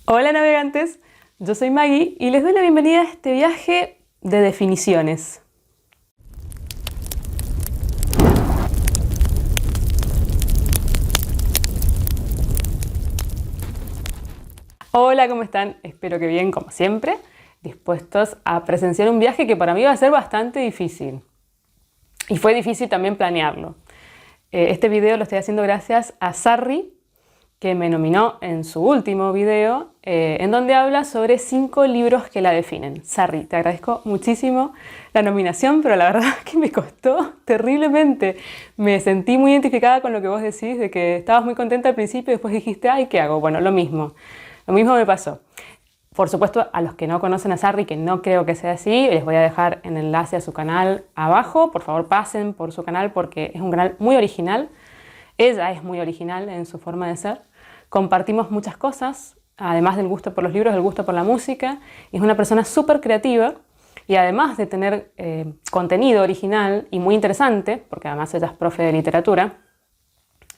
Hola navegantes, yo soy Maggie y les doy la bienvenida a este viaje de definiciones. Hola, ¿cómo están? Espero que bien, como siempre, dispuestos a presenciar un viaje que para mí va a ser bastante difícil. Y fue difícil también planearlo. Este video lo estoy haciendo gracias a Sarri, que me nominó en su último video, en donde habla sobre 5 libros que la definen. Sarri, te agradezco muchísimo la nominación, pero la verdad es que me costó terriblemente. Me sentí muy identificada con lo que vos decís, de que estabas muy contenta al principio y después dijiste, ay, ¿qué hago? Bueno, lo mismo me pasó. Por supuesto, a los que no conocen a Sarri, que no creo que sea así, les voy a dejar el enlace a su canal abajo. Por favor, pasen por su canal porque es un canal muy original. Ella es muy original en su forma de ser. Compartimos muchas cosas, además del gusto por los libros, del gusto por la música. Es una persona súper creativa y además de tener contenido original y muy interesante, porque además ella es profe de literatura,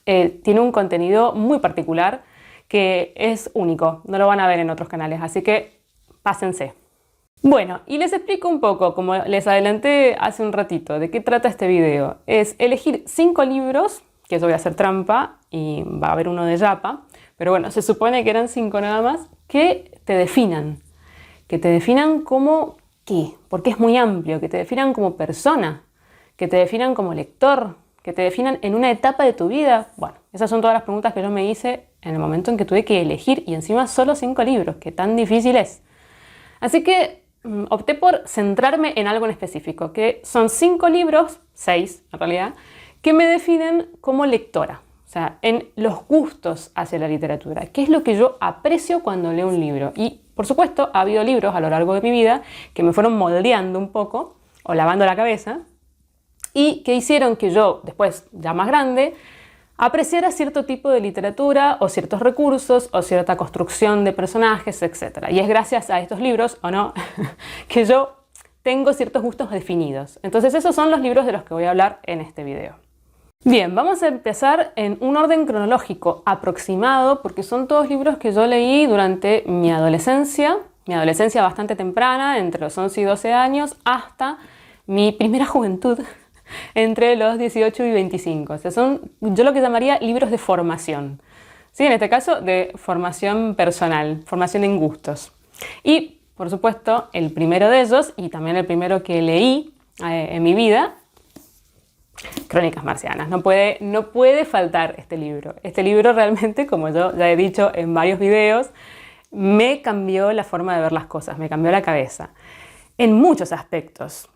tiene un contenido muy particular que es único, no lo van a ver en otros canales, así que pásense. Bueno, y les explico un poco, como les adelanté hace un ratito, de qué trata este video. Es elegir 5 libros, que yo voy a hacer trampa y va a haber uno de Yapa, pero bueno, se supone que eran 5 nada más, que te definan como ¿qué? Porque es muy amplio, que te definan como persona, que te definan como lector, que te definan en una etapa de tu vida. Bueno, esas son todas las preguntas que yo me hice en el momento en que tuve que elegir, y encima solo 5 libros, que tan difícil es. Así que opté por centrarme en algo en específico, que son 5 libros, 6 en realidad, que me definen como lectora, o sea, en los gustos hacia la literatura, qué es lo que yo aprecio cuando leo un libro. Y por supuesto ha habido libros a lo largo de mi vida que me fueron moldeando un poco, o lavando la cabeza, y que hicieron que yo, después, ya más grande, apreciara cierto tipo de literatura o ciertos recursos o cierta construcción de personajes, etc. Y es gracias a estos libros, o no, que yo tengo ciertos gustos definidos. Entonces esos son los libros de los que voy a hablar en este video. Bien, vamos a empezar en un orden cronológico aproximado, porque son todos libros que yo leí durante mi adolescencia bastante temprana, entre los 11 y 12 años, hasta mi primera juventud, entre los 18 y 25. O sea, son yo lo que llamaría libros de formación. ¿Sí? En este caso, de formación personal, formación en gustos. Y, por supuesto, el primero de ellos, y también el primero que leí en mi vida, Crónicas Marcianas. No puede faltar este libro. Este libro realmente, como yo ya he dicho en varios videos, me cambió la forma de ver las cosas, me cambió la cabeza, en muchos aspectos.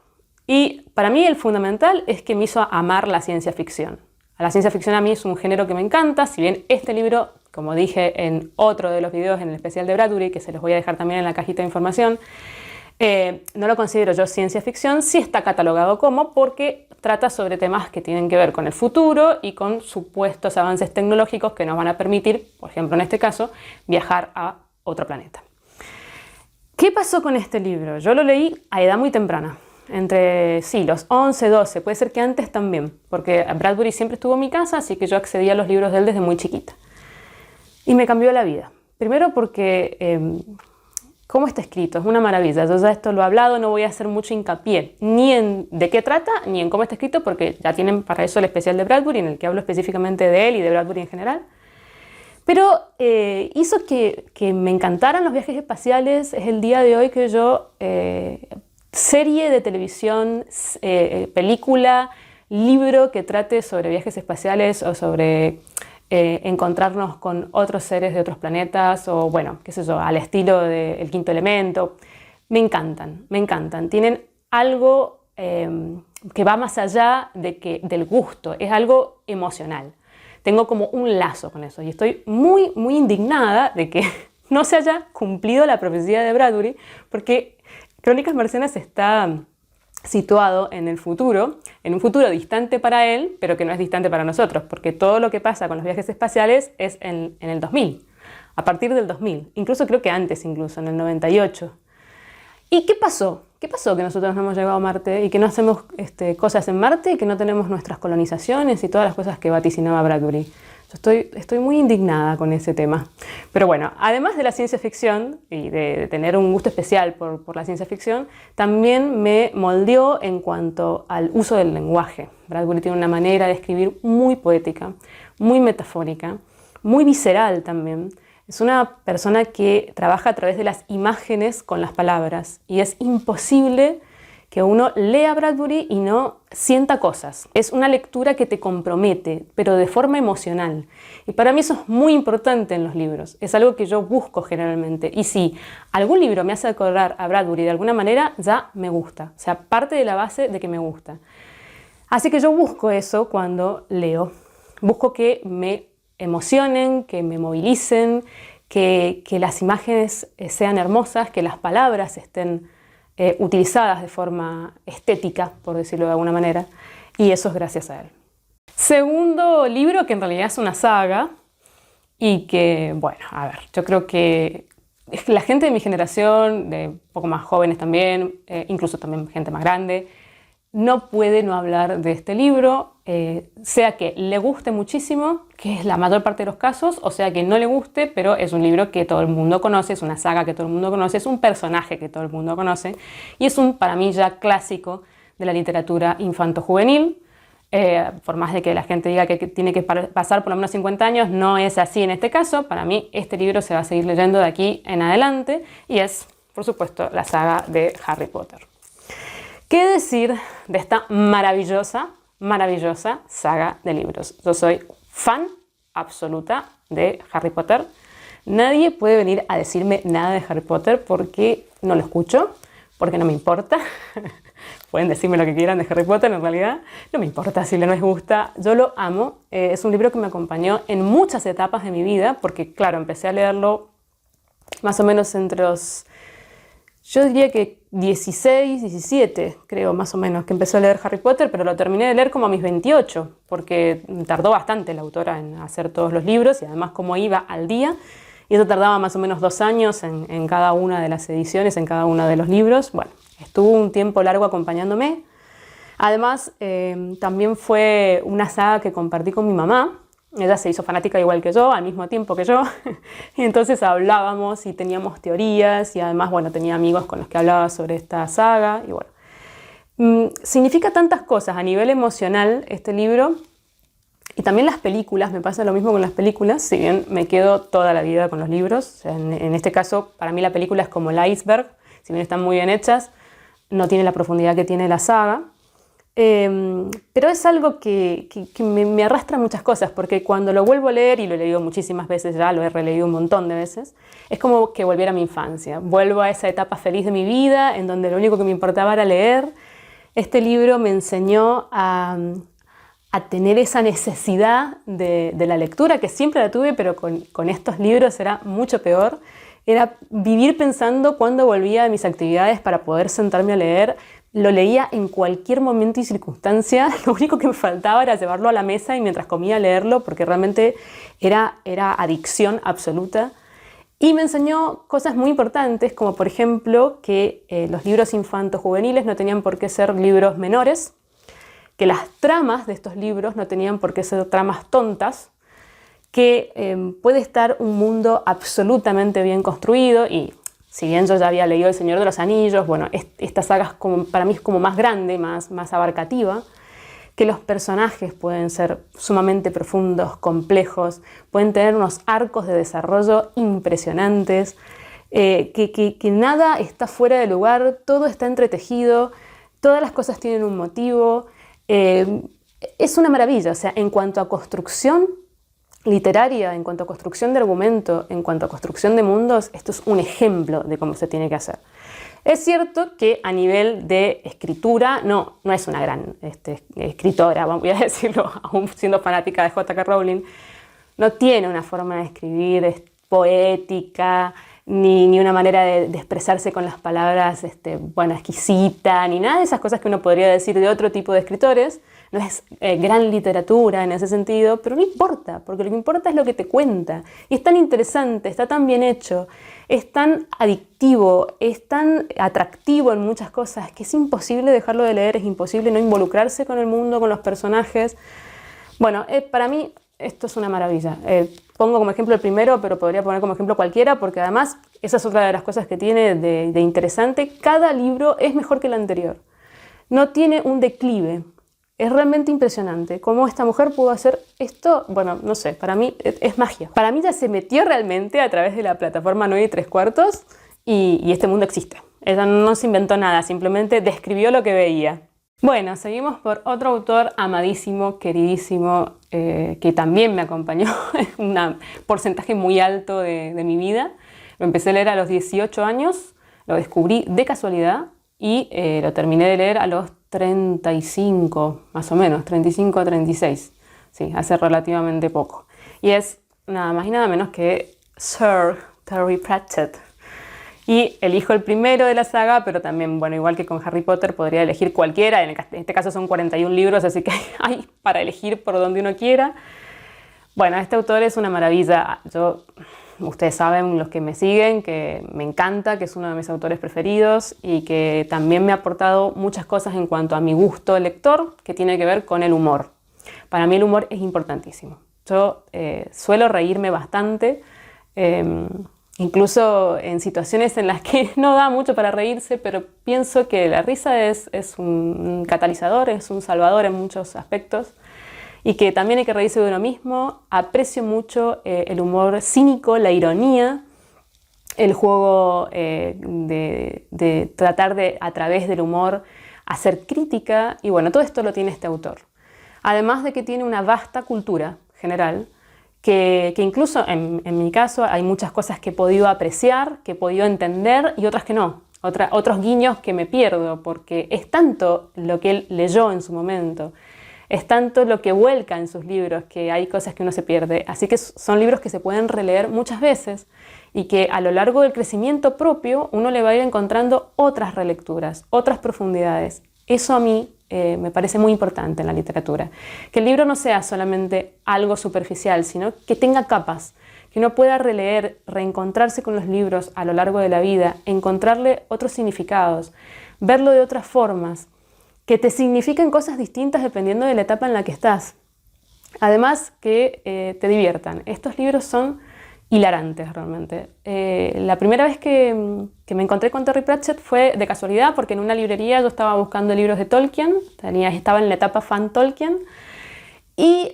Y para mí el fundamental es que me hizo amar la ciencia ficción. La ciencia ficción a mí es un género que me encanta, si bien este libro, como dije en otro de los videos, en el especial de Bradbury, que se los voy a dejar también en la cajita de información, no lo considero yo ciencia ficción, sí está catalogado como, porque trata sobre temas que tienen que ver con el futuro y con supuestos avances tecnológicos que nos van a permitir, por ejemplo en este caso, viajar a otro planeta. ¿Qué pasó con este libro? Yo lo leí a edad muy temprana. Entre, sí, los 11, 12, puede ser que antes también, porque Bradbury siempre estuvo en mi casa, así que yo accedía a los libros de él desde muy chiquita. Y me cambió la vida. Primero porque cómo está escrito, es una maravilla. Yo ya esto lo he hablado, no voy a hacer mucho hincapié ni en de qué trata, ni en cómo está escrito, porque ya tienen para eso el especial de Bradbury, en el que hablo específicamente de él y de Bradbury en general. Pero hizo que me encantaran los viajes espaciales. Es el día de hoy que yo... serie de televisión, película, libro que trate sobre viajes espaciales o sobre encontrarnos con otros seres de otros planetas, o bueno, qué sé yo, al estilo de El Quinto Elemento. Me encantan. Tienen algo que va más allá del gusto, es algo emocional. Tengo como un lazo con eso y estoy muy, muy indignada de que no se haya cumplido la profecía de Bradbury, porque Crónicas Marcianas está situado en el futuro, en un futuro distante para él, pero que no es distante para nosotros, porque todo lo que pasa con los viajes espaciales es en el 2000, a partir del 2000, incluso creo que antes, incluso en el 98. ¿Y qué pasó? ¿Qué pasó que nosotros no hemos llegado a Marte y que no hacemos cosas en Marte y que no tenemos nuestras colonizaciones y todas las cosas que vaticinaba Bradbury? Estoy muy indignada con ese tema. Pero bueno, además de la ciencia ficción y de tener un gusto especial por la ciencia ficción, también me moldeó en cuanto al uso del lenguaje. Bradbury tiene una manera de escribir muy poética, muy metafórica, muy visceral también. Es una persona que trabaja a través de las imágenes con las palabras y es imposible que uno lea Bradbury y no sienta cosas. Es una lectura que te compromete, pero de forma emocional. Y para mí eso es muy importante en los libros. Es algo que yo busco generalmente. Y si algún libro me hace acordar a Bradbury de alguna manera, ya me gusta. O sea, parte de la base de que me gusta. Así que yo busco eso cuando leo. Busco que me emocionen, que me movilicen, que las imágenes sean hermosas, que las palabras estén utilizadas de forma estética, por decirlo de alguna manera, y eso es gracias a él. Segundo libro, que en realidad es una saga, y que, bueno, a ver, yo creo que la gente de mi generación, de un poco más jóvenes también, incluso también gente más grande, no puede no hablar de este libro, sea que le guste muchísimo, que es la mayor parte de los casos, o sea que no le guste, pero es un libro que todo el mundo conoce, es una saga que todo el mundo conoce, es un personaje que todo el mundo conoce y es un, para mí, ya clásico de la literatura infanto-juvenil. Por más de que la gente diga que tiene que pasar por lo menos 50 años, no es así en este caso. Para mí este libro se va a seguir leyendo de aquí en adelante y es, por supuesto, la saga de Harry Potter. ¿Qué decir de esta maravillosa saga de libros? Yo soy fan absoluta de Harry Potter. Nadie puede venir a decirme nada de Harry Potter porque no lo escucho, porque no me importa. Pueden decirme lo que quieran de Harry Potter, en realidad no me importa si no les gusta. Yo lo amo. Es un libro que me acompañó en muchas etapas de mi vida porque, claro, empecé a leerlo más o menos entre los... Yo diría que 16, 17, creo más o menos, que empecé a leer Harry Potter, pero lo terminé de leer como a mis 28, porque tardó bastante la autora en hacer todos los libros y además como iba al día, y eso tardaba más o menos 2 años en cada una de las ediciones, en cada uno de los libros. Bueno, estuvo un tiempo largo acompañándome. Además, también fue una saga que compartí con mi mamá. Ella se hizo fanática igual que yo, al mismo tiempo que yo, y entonces hablábamos y teníamos teorías y además, bueno, tenía amigos con los que hablaba sobre esta saga y bueno. Significa tantas cosas a nivel emocional este libro y también las películas, me pasa lo mismo con las películas, si bien me quedo toda la vida con los libros, o sea, en este caso para mí la película es como el iceberg, si bien están muy bien hechas, no tiene la profundidad que tiene la saga. Pero es algo que me arrastra muchas cosas, porque cuando lo vuelvo a leer, y lo he leído muchísimas veces ya, lo he releído un montón de veces, es como que volviera a mi infancia. Vuelvo a esa etapa feliz de mi vida, en donde lo único que me importaba era leer. Este libro me enseñó a tener esa necesidad de la lectura, que siempre la tuve, pero con estos libros era mucho peor. Era vivir pensando cuándo volvía a mis actividades para poder sentarme a leer. Lo leía en cualquier momento y circunstancia, lo único que me faltaba era llevarlo a la mesa y mientras comía leerlo, porque realmente era adicción absoluta. Y me enseñó cosas muy importantes, como por ejemplo que los libros infanto-juveniles no tenían por qué ser libros menores, que las tramas de estos libros no tenían por qué ser tramas tontas, que puede estar un mundo absolutamente bien construido y... Si bien yo ya había leído El Señor de los Anillos, bueno, esta saga para mí es como más grande, más abarcativa, que los personajes pueden ser sumamente profundos, complejos, pueden tener unos arcos de desarrollo impresionantes, que nada está fuera de lugar, todo está entretejido, todas las cosas tienen un motivo. Es una maravilla, o sea, en cuanto a construcción literaria, en cuanto a construcción de argumento, en cuanto a construcción de mundos, esto es un ejemplo de cómo se tiene que hacer. Es cierto que a nivel de escritura no es una gran escritora, voy a decirlo, aún siendo fanática de J.K. Rowling, no tiene una forma de escribir poética, ni una manera de expresarse con las palabras exquisita, ni nada de esas cosas que uno podría decir de otro tipo de escritores. No es gran literatura en ese sentido, pero no importa, porque lo que importa es lo que te cuenta. Y es tan interesante, está tan bien hecho, es tan adictivo, es tan atractivo en muchas cosas que es imposible dejarlo de leer, es imposible no involucrarse con el mundo, con los personajes. Bueno, para mí esto es una maravilla. Pongo como ejemplo el primero, pero podría poner como ejemplo cualquiera, porque además esa es otra de las cosas que tiene de interesante. Cada libro es mejor que el anterior. No tiene un declive. Es realmente impresionante cómo esta mujer pudo hacer esto. Bueno, no sé, para mí es magia. Para mí ya se metió realmente a través de la plataforma 9 3/4 y este mundo existe. Ella no se inventó nada, simplemente describió lo que veía. Bueno, seguimos por otro autor amadísimo, queridísimo, que también me acompañó en un porcentaje muy alto de mi vida. Lo empecé a leer a los 18 años, lo descubrí de casualidad y lo terminé de leer a los 35, más o menos, 35 a 36. Sí, hace relativamente poco. Y es nada más y nada menos que Sir Terry Pratchett. Y elijo el primero de la saga, pero también, bueno, igual que con Harry Potter, podría elegir cualquiera. En este caso son 41 libros, así que hay para elegir por donde uno quiera. Bueno, este autor es una maravilla. Ustedes saben, los que me siguen, que me encanta, que es uno de mis autores preferidos y que también me ha aportado muchas cosas en cuanto a mi gusto lector, que tiene que ver con el humor. Para mí el humor es importantísimo. Yo suelo reírme bastante, incluso en situaciones en las que no da mucho para reírse, pero pienso que la risa es un catalizador, es un salvador en muchos aspectos y que también hay que reírse de uno mismo. Aprecio mucho el humor cínico, la ironía, el juego de tratar de, a través del humor, hacer crítica y bueno, todo esto lo tiene este autor. Además de que tiene una vasta cultura general, que incluso en mi caso hay muchas cosas que he podido apreciar, que he podido entender y otras que no. Otros guiños que me pierdo porque es tanto lo que él leyó en su momento, es tanto lo que vuelca en sus libros que hay cosas que uno se pierde. Así que son libros que se pueden releer muchas veces y que a lo largo del crecimiento propio uno le va a ir encontrando otras relecturas, otras profundidades. Eso a mí me parece muy importante en la literatura. Que el libro no sea solamente algo superficial, sino que tenga capas, que uno pueda releer, reencontrarse con los libros a lo largo de la vida, encontrarle otros significados, verlo de otras formas, que te signifiquen cosas distintas dependiendo de la etapa en la que estás. Además, que te diviertan. Estos libros son hilarantes realmente. La primera vez que me encontré con Terry Pratchett fue de casualidad porque en una librería yo estaba buscando libros de Tolkien, estaba en la etapa fan Tolkien y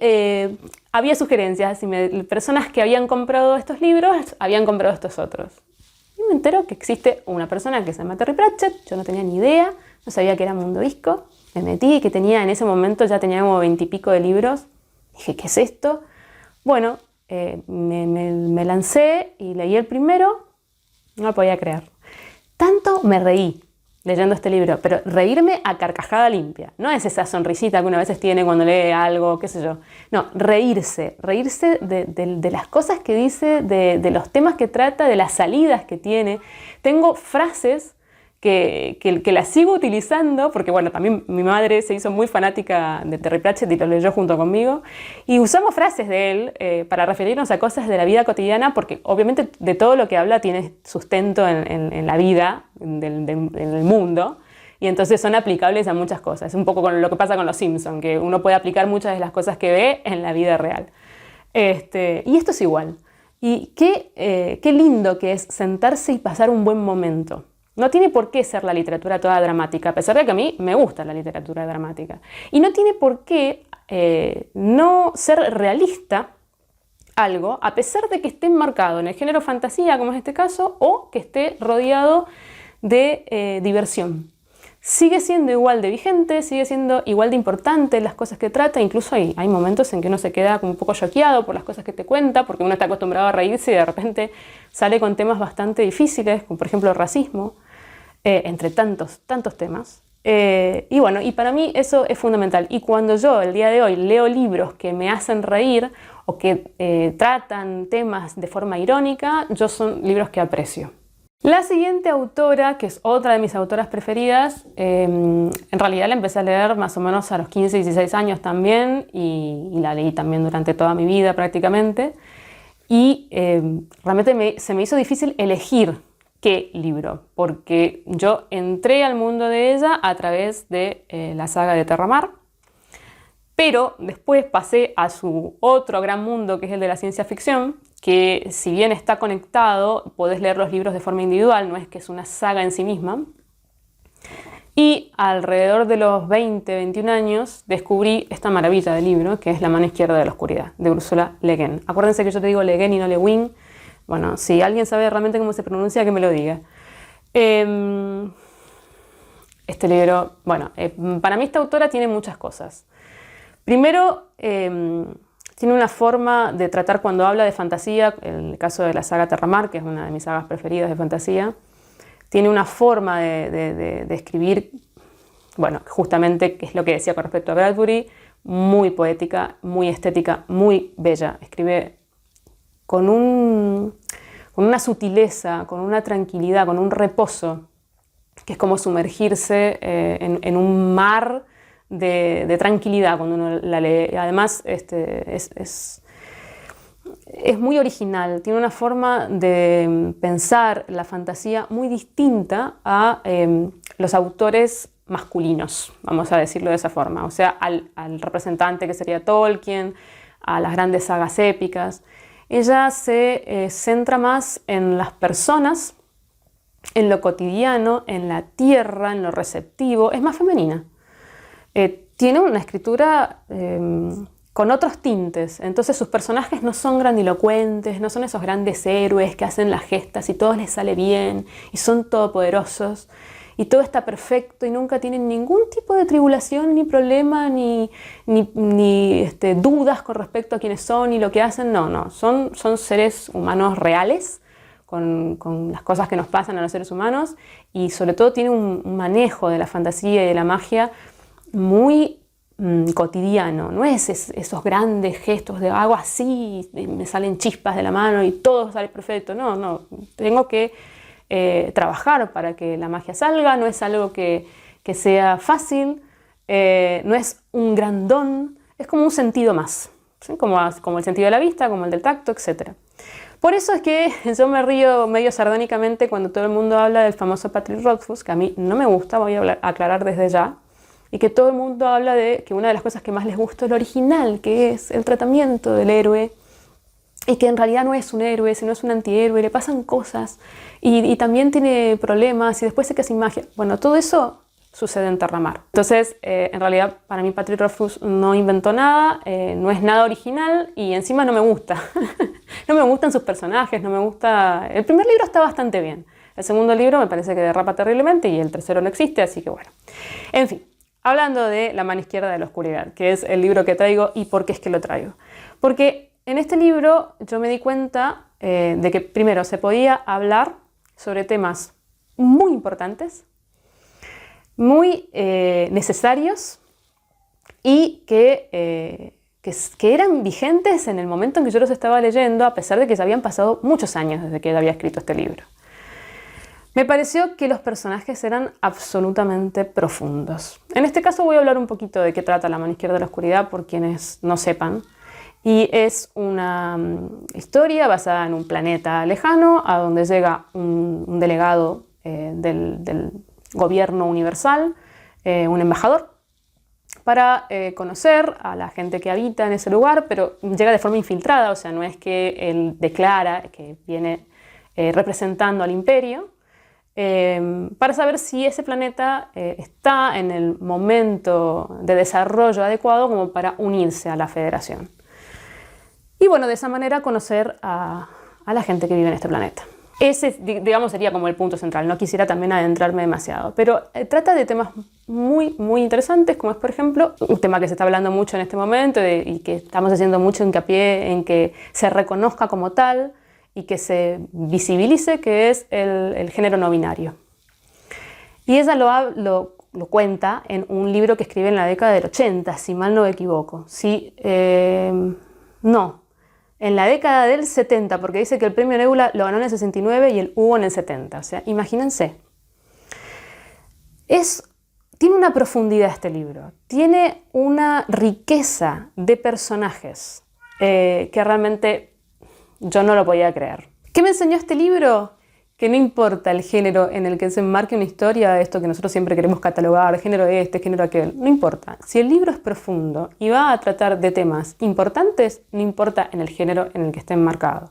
había sugerencias, personas que habían comprado estos libros habían comprado estos otros. Y me entero que existe una persona que se llama Terry Pratchett, yo no tenía ni idea, no sabía que era Mundo Disco, me metí y que tenía en ese momento ya tenía como 20 y pico de libros, dije, ¿qué es esto? Bueno, me lancé y leí el primero, no lo podía creer. Tanto me reí leyendo este libro, pero reírme a carcajada limpia. No es esa sonrisita que uno a veces tiene cuando lee algo, qué sé yo. No, reírse de las cosas que dice, de los temas que trata, de las salidas que tiene. Tengo frases que las sigo utilizando, porque bueno, también mi madre se hizo muy fanática de Terry Pratchett y lo leyó junto conmigo, y usamos frases de él para referirnos a cosas de la vida cotidiana, porque obviamente de todo lo que habla tiene sustento en la vida, en el mundo, y entonces son aplicables a muchas cosas. Es un poco con lo que pasa con los Simpsons, que uno puede aplicar muchas de las cosas que ve en la vida real. Y esto es igual. Y qué lindo que es sentarse y pasar un buen momento. No tiene por qué ser la literatura toda dramática, a pesar de que a mí me gusta la literatura dramática. Y no tiene por qué no ser realista algo, a pesar de que esté enmarcado en el género fantasía, como es este caso, o que esté rodeado de diversión. Sigue siendo igual de vigente, sigue siendo igual de importante las cosas que trata, incluso hay momentos en que uno se queda como un poco choqueado por las cosas que te cuenta, porque uno está acostumbrado a reírse y de repente sale con temas bastante difíciles, como por ejemplo el racismo, entre tantos temas. Y bueno, y para mí eso es fundamental. Y cuando yo el día de hoy leo libros que me hacen reír o que tratan temas de forma irónica, son libros que aprecio. La siguiente autora, que es otra de mis autoras preferidas, en realidad la empecé a leer más o menos a los 15, 16 años también y la leí también durante toda mi vida prácticamente. Y realmente se me hizo difícil elegir qué libro, porque yo entré al mundo de ella a través de la saga de Terramar Pero después pasé a su otro gran mundo, que es el de la ciencia ficción, que si bien está conectado, podés leer los libros de forma individual, no es que es una saga en sí misma. Y alrededor de los 20, 21 años descubrí esta maravilla de libro, que es La mano izquierda de la oscuridad, de Ursula Le Guin. Acuérdense que yo te digo Le Guin y no Le Guin. Bueno, si alguien sabe realmente cómo se pronuncia, que me lo diga. Este libro, bueno, para mí esta autora tiene muchas cosas. Primero, tiene una forma de tratar cuando habla de fantasía, en el caso de la saga Terramar, que es una de mis sagas preferidas de fantasía, tiene una forma de escribir, bueno, justamente, que es lo que decía con respecto a Bradbury, muy poética, muy estética, muy bella. Escribe con una sutileza, con una tranquilidad, con un reposo, que es como sumergirse en un mar de tranquilidad cuando uno la lee. Además, es muy original, tiene una forma de pensar la fantasía muy distinta a los autores masculinos, vamos a decirlo de esa forma, o sea, al representante que sería Tolkien, a las grandes sagas épicas. Ella se centra más en las personas, en lo cotidiano, en la tierra, en lo receptivo, es más femenina. Tiene una escritura con otros tintes, entonces sus personajes no son grandilocuentes, no son esos grandes héroes que hacen las gestas y todo les sale bien y son todopoderosos y todo está perfecto y nunca tienen ningún tipo de tribulación, ni problema, ni dudas con respecto a quiénes son y lo que hacen. No, son seres humanos reales, con las cosas que nos pasan a los seres humanos, y sobre todo tiene un manejo de la fantasía y de la magia muy cotidiano. No es esos grandes gestos de hago así, me salen chispas de la mano y todo sale perfecto. No, tengo que trabajar para que la magia salga, no es algo que sea fácil, no es un gran don, es como un sentido más, ¿sí? Como el sentido de la vista, como el del tacto, etc. Por eso es que yo me río medio sardónicamente cuando todo el mundo habla del famoso Patrick Rothfuss, que a mí no me gusta, voy a aclarar desde ya, y que todo el mundo habla de que una de las cosas que más les gusta es lo original, que es el tratamiento del héroe, y que en realidad no es un héroe, sino es un antihéroe, le pasan cosas, y también tiene problemas, y después se queda sin magia. Bueno, todo eso sucede en Terramar. Entonces, en realidad, para mí Patrick Rothfuss no inventó nada, no es nada original, y encima no me gusta. No me gustan sus personajes, no me gusta... El primer libro está bastante bien. El segundo libro me parece que derrapa terriblemente, y el tercero no existe, así que bueno. En fin, hablando de La mano izquierda de la oscuridad, que es el libro que traigo y por qué es que lo traigo. Porque en este libro yo me di cuenta de que primero se podía hablar sobre temas muy importantes, muy necesarios y que eran vigentes en el momento en que yo los estaba leyendo, a pesar de que ya habían pasado muchos años desde que él había escrito este libro. Me pareció que los personajes eran absolutamente profundos. En este caso voy a hablar un poquito de qué trata La mano izquierda de la oscuridad, por quienes no sepan. Y es una historia basada en un planeta lejano, a donde llega un delegado del gobierno universal, un embajador, para conocer a la gente que habita en ese lugar, pero llega de forma infiltrada, o sea, no es que él declara que viene representando al imperio, para saber si ese planeta está en el momento de desarrollo adecuado como para unirse a la Federación. Y bueno, de esa manera conocer a la gente que vive en este planeta. Ese, digamos, sería como el punto central. No quisiera también adentrarme demasiado, pero trata de temas muy, muy interesantes, como es, por ejemplo, un tema que se está hablando mucho en este momento y que estamos haciendo mucho hincapié en que se reconozca como tal y que se visibilice, que es el género no binario. Y ella lo cuenta en un libro que escribe en la década del 80, si mal no me equivoco. Sí, no, en la década del 70, porque dice que el premio Nebula lo ganó en el 69 y el Hugo en el 70. O sea, imagínense. Tiene una profundidad este libro, tiene una riqueza de personajes que realmente yo no lo podía creer. ¿Qué me enseñó este libro? que no importa el género en el que se enmarque una historia, esto que nosotros siempre queremos catalogar, género este, género aquel, no importa. Si el libro es profundo y va a tratar de temas importantes, no importa en el género en el que esté enmarcado.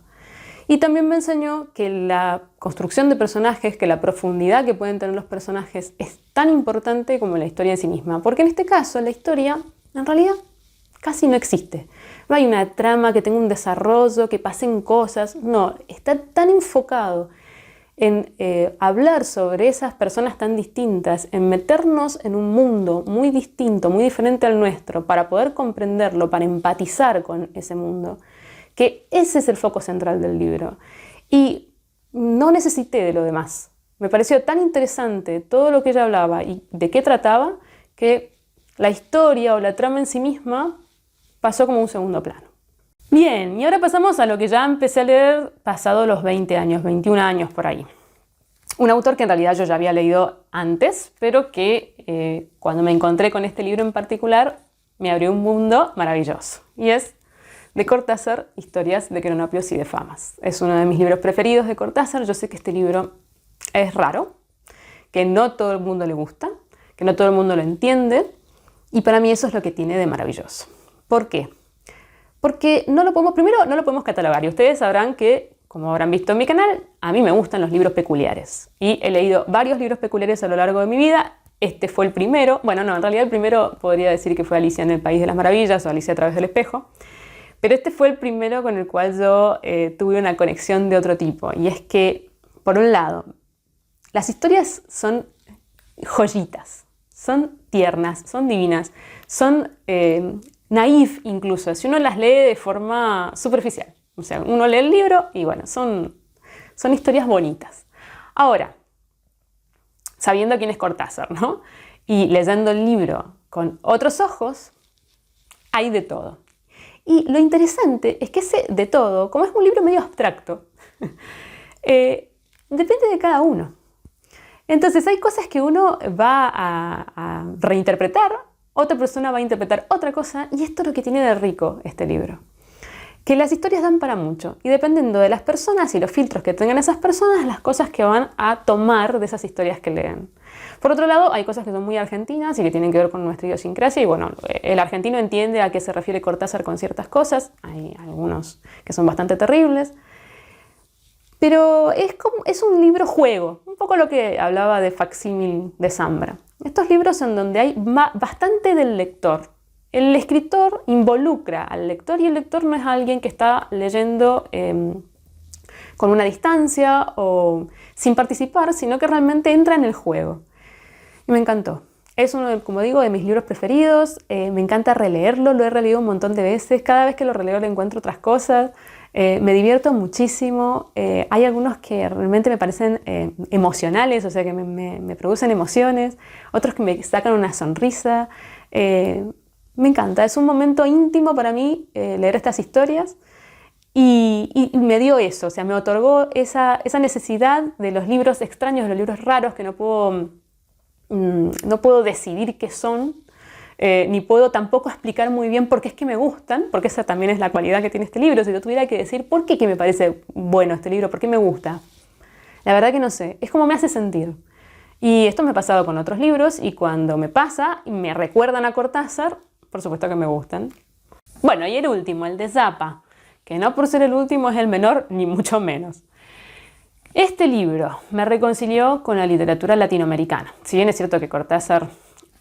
Y también me enseñó que la construcción de personajes, que la profundidad que pueden tener los personajes es tan importante como la historia en sí misma. Porque en este caso la historia, en realidad, casi no existe. No hay una trama que tenga un desarrollo, que pasen cosas. No, está tan enfocado en hablar sobre esas personas tan distintas, en meternos en un mundo muy distinto, muy diferente al nuestro, para poder comprenderlo, para empatizar con ese mundo, que ese es el foco central del libro. Y no necesité de lo demás. Me pareció tan interesante todo lo que ella hablaba y de qué trataba, que la historia o la trama en sí misma pasó como un segundo plano. Bien, y ahora pasamos a lo que ya empecé a leer pasado los 20 años, 21 años por ahí. Un autor que en realidad yo ya había leído antes, pero que cuando me encontré con este libro en particular me abrió un mundo maravilloso. Y es de Cortázar, Historias de Cronopios y de Famas. Es uno de mis libros preferidos de Cortázar. Yo sé que este libro es raro, que no todo el mundo le gusta, que no todo el mundo lo entiende, y para mí eso es lo que tiene de maravilloso. ¿Por qué? Porque primero no lo podemos catalogar, y ustedes sabrán que, como habrán visto en mi canal, a mí me gustan los libros peculiares. Y he leído varios libros peculiares a lo largo de mi vida. Este fue el primero. Bueno, no, en realidad el primero podría decir que fue Alicia en el País de las Maravillas o Alicia a través del espejo. Pero este fue el primero con el cual yo tuve una conexión de otro tipo. Y es que, por un lado, las historias son joyitas, son tiernas, son divinas, son naif incluso, si uno las lee de forma superficial. O sea, uno lee el libro y bueno, son historias bonitas. Ahora, sabiendo quién es Cortázar, ¿no? Y leyendo el libro con otros ojos, hay de todo. Y lo interesante es que ese de todo, como es un libro medio abstracto, depende de cada uno. Entonces hay cosas que uno va a reinterpretar, otra persona va a interpretar otra cosa, y esto es lo que tiene de rico este libro. Que las historias dan para mucho, y dependiendo de las personas y los filtros que tengan esas personas, las cosas que van a tomar de esas historias que leen. Por otro lado, hay cosas que son muy argentinas y que tienen que ver con nuestra idiosincrasia, y bueno, el argentino entiende a qué se refiere Cortázar con ciertas cosas, hay algunos que son bastante terribles, pero es un libro juego, un poco lo que hablaba de Facsímil de Zambra. Estos libros en donde hay bastante del lector. El escritor involucra al lector y el lector no es alguien que está leyendo con una distancia o sin participar, sino que realmente entra en el juego. Y me encantó. Es uno, como digo, de mis libros preferidos. Me encanta releerlo, lo he releído un montón de veces. Cada vez que lo releo le encuentro otras cosas. Me divierto muchísimo. Hay algunos que realmente me parecen emocionales, o sea que me producen emociones. Otros que me sacan una sonrisa. Me encanta, es un momento íntimo para mí leer estas historias y me dio eso, o sea, me otorgó esa necesidad de los libros extraños, de los libros raros que no puedo decidir qué son, ni puedo tampoco explicar muy bien por qué es que me gustan, porque esa también es la cualidad que tiene este libro. Si yo tuviera que decir por qué que me parece bueno este libro, por qué me gusta, la verdad que no sé, es como me hace sentir. Y esto me ha pasado con otros libros y cuando me pasa y me recuerdan a Cortázar, por supuesto que me gustan. Bueno, y el último, el de Zapa, que no por ser el último es el menor, ni mucho menos. Este libro me reconcilió con la literatura latinoamericana. Si bien es cierto que Cortázar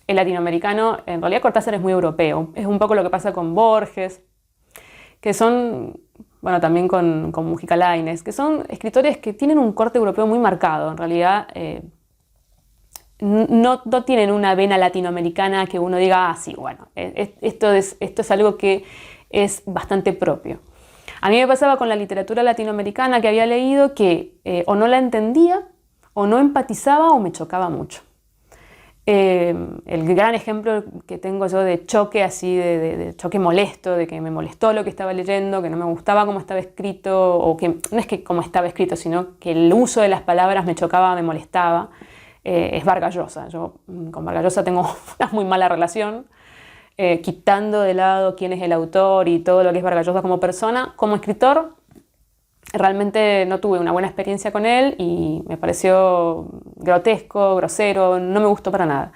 es latinoamericano, en realidad Cortázar es muy europeo. Es un poco lo que pasa con Borges, que son, bueno, también con Mujica Lainez, que son escritores que tienen un corte europeo muy marcado. En realidad no tienen una vena latinoamericana que uno diga, ah, sí, bueno, esto es algo que es bastante propio. A mí me pasaba con la literatura latinoamericana que había leído que o no la entendía, o no empatizaba, o me chocaba mucho. El gran ejemplo que tengo yo de choque, así de choque molesto, de que me molestó lo que estaba leyendo, que no me gustaba cómo estaba escrito, o que no es que cómo estaba escrito, sino que el uso de las palabras me chocaba, me molestaba, es Vargas Llosa. Yo con Vargas Llosa tengo una muy mala relación, quitando de lado quién es el autor y todo lo que es Vargas Llosa como persona. Como escritor, realmente no tuve una buena experiencia con él y me pareció grotesco, grosero, no me gustó para nada.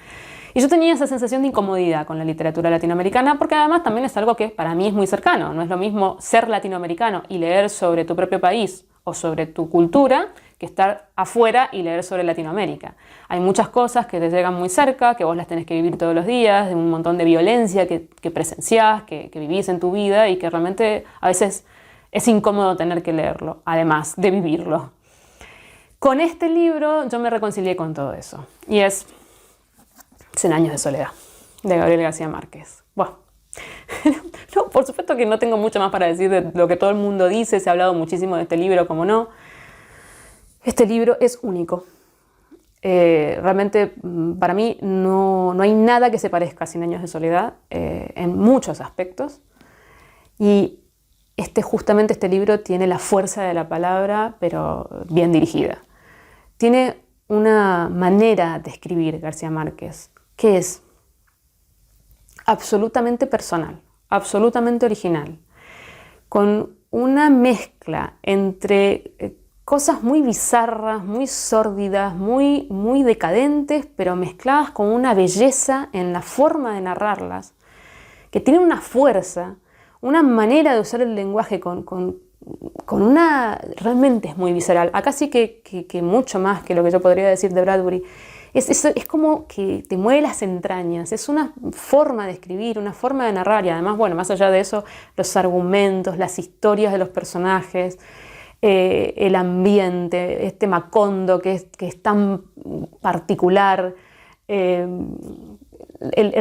Y yo tenía esa sensación de incomodidad con la literatura latinoamericana porque además también es algo que para mí es muy cercano. No es lo mismo ser latinoamericano y leer sobre tu propio país o sobre tu cultura que estar afuera y leer sobre Latinoamérica. Hay muchas cosas que te llegan muy cerca, que vos las tenés que vivir todos los días, de un montón de violencia que presenciás, que vivís en tu vida y que realmente a veces es incómodo tener que leerlo, además de vivirlo. Con este libro yo me reconcilié con todo eso y es 100 años de soledad, de Gabriel García Márquez. Bueno, no, por supuesto que no tengo mucho más para decir de lo que todo el mundo dice, se ha hablado muchísimo de este libro, como no. Este libro es único. Realmente para mí no hay nada que se parezca a 100 años de soledad en muchos aspectos. Y justamente este libro tiene la fuerza de la palabra, pero bien dirigida. Tiene una manera de escribir García Márquez que es absolutamente personal, absolutamente original, con una mezcla entre cosas muy bizarras, muy sórdidas, muy decadentes, pero mezcladas con una belleza en la forma de narrarlas, que tienen una fuerza, una manera de usar el lenguaje con una... realmente es muy visceral. Acá sí que mucho más que lo que yo podría decir de Bradbury. Es como que te mueve las entrañas, es una forma de escribir, una forma de narrar y además, bueno, más allá de eso, los argumentos, las historias de los personajes, el ambiente, este Macondo que es tan particular, el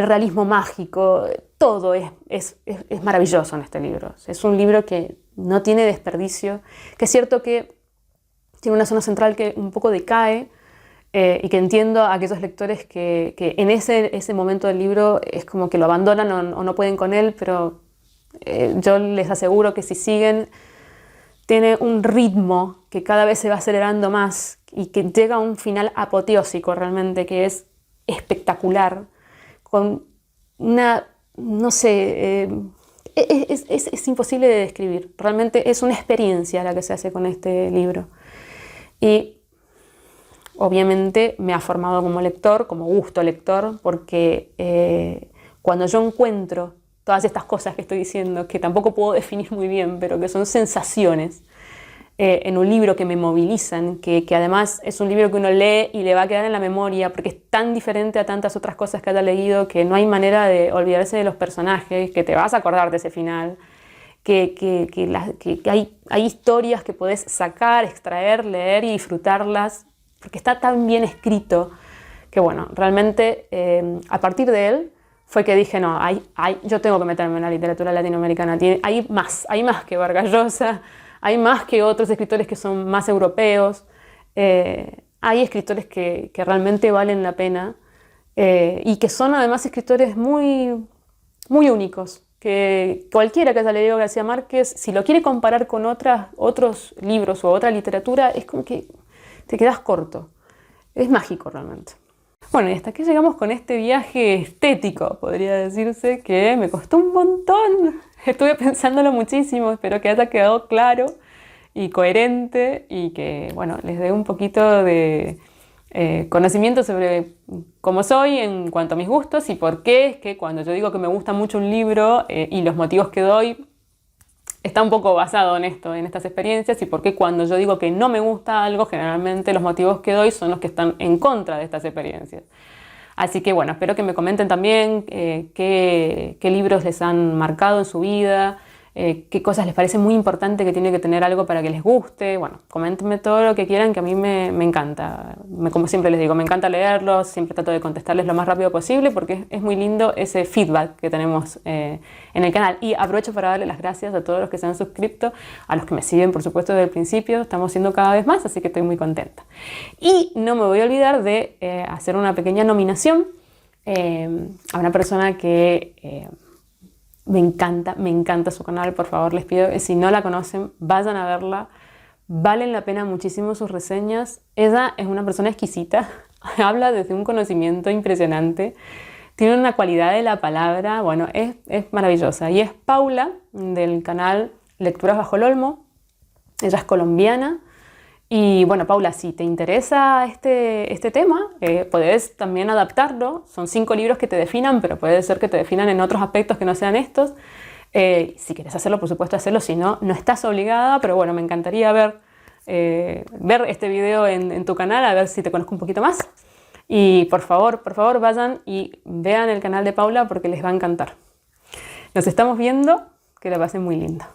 realismo mágico, todo es maravilloso en este libro. Es un libro que no tiene desperdicio, que es cierto que tiene una zona central que un poco decae, y que entiendo a aquellos lectores que en ese momento del libro es como que lo abandonan o no pueden con él, pero yo les aseguro que si siguen, tiene un ritmo que cada vez se va acelerando más y que llega a un final apoteósico realmente, que es espectacular, con una, no sé, es imposible de describir, realmente es una experiencia la que se hace con este libro. Y obviamente me ha formado como lector, como gusto lector, porque cuando yo encuentro todas estas cosas que estoy diciendo, que tampoco puedo definir muy bien, pero que son sensaciones en un libro que me movilizan, que además es un libro que uno lee y le va a quedar en la memoria, porque es tan diferente a tantas otras cosas que haya leído, que no hay manera de olvidarse de los personajes, que te vas a acordar de ese final, que hay historias que podés sacar, extraer, leer y disfrutarlas, porque está tan bien escrito que bueno, realmente a partir de él fue que dije, no, yo tengo que meterme en la literatura latinoamericana, hay más que Vargas Llosa, hay más que otros escritores que son más europeos, hay escritores que realmente valen la pena y que son además escritores muy, muy únicos, que cualquiera que haya leído García Márquez, si lo quiere comparar con otros libros o otra literatura, es como que te quedas corto. Es mágico realmente. Bueno, y hasta aquí llegamos con este viaje estético, podría decirse, que me costó un montón. Estuve pensándolo muchísimo, espero que haya quedado claro y coherente y que, bueno, les dé un poquito de conocimiento sobre cómo soy en cuanto a mis gustos y por qué es que cuando yo digo que me gusta mucho un libro y los motivos que doy, está un poco basado en esto, en estas experiencias, y porque cuando yo digo que no me gusta algo, generalmente los motivos que doy son los que están en contra de estas experiencias. Así que bueno, espero que me comenten también qué libros les han marcado en su vida, qué cosas les parece muy importante que tiene que tener algo para que les guste. Bueno, coméntenme todo lo que quieran, que a mí me encanta. Como siempre les digo, me encanta leerlos, siempre trato de contestarles lo más rápido posible porque es muy lindo ese feedback que tenemos en el canal. Y aprovecho para darle las gracias a todos los que se han suscrito, a los que me siguen, por supuesto, desde el principio. Estamos siendo cada vez más, así que estoy muy contenta. Y no me voy a olvidar de hacer una pequeña nominación a una persona que... me encanta su canal, por favor les pido que si no la conocen, vayan a verla, valen la pena muchísimo sus reseñas. Ella es una persona exquisita, habla desde un conocimiento impresionante, tiene una cualidad de la palabra, bueno, es maravillosa. Y es Paula, del canal Lecturas Bajo el Olmo, Ella es colombiana. Y bueno, Paula, si te interesa este tema, puedes también adaptarlo. Son 5 libros que te definan, pero puede ser que te definan en otros aspectos que no sean estos. Si quieres hacerlo, por supuesto, hacerlo. Si no, no estás obligada, pero bueno, me encantaría ver este video en tu canal, a ver si te conozco un poquito más. Y por favor, vayan y vean el canal de Paula porque les va a encantar. Nos estamos viendo, que la pasen muy lindo.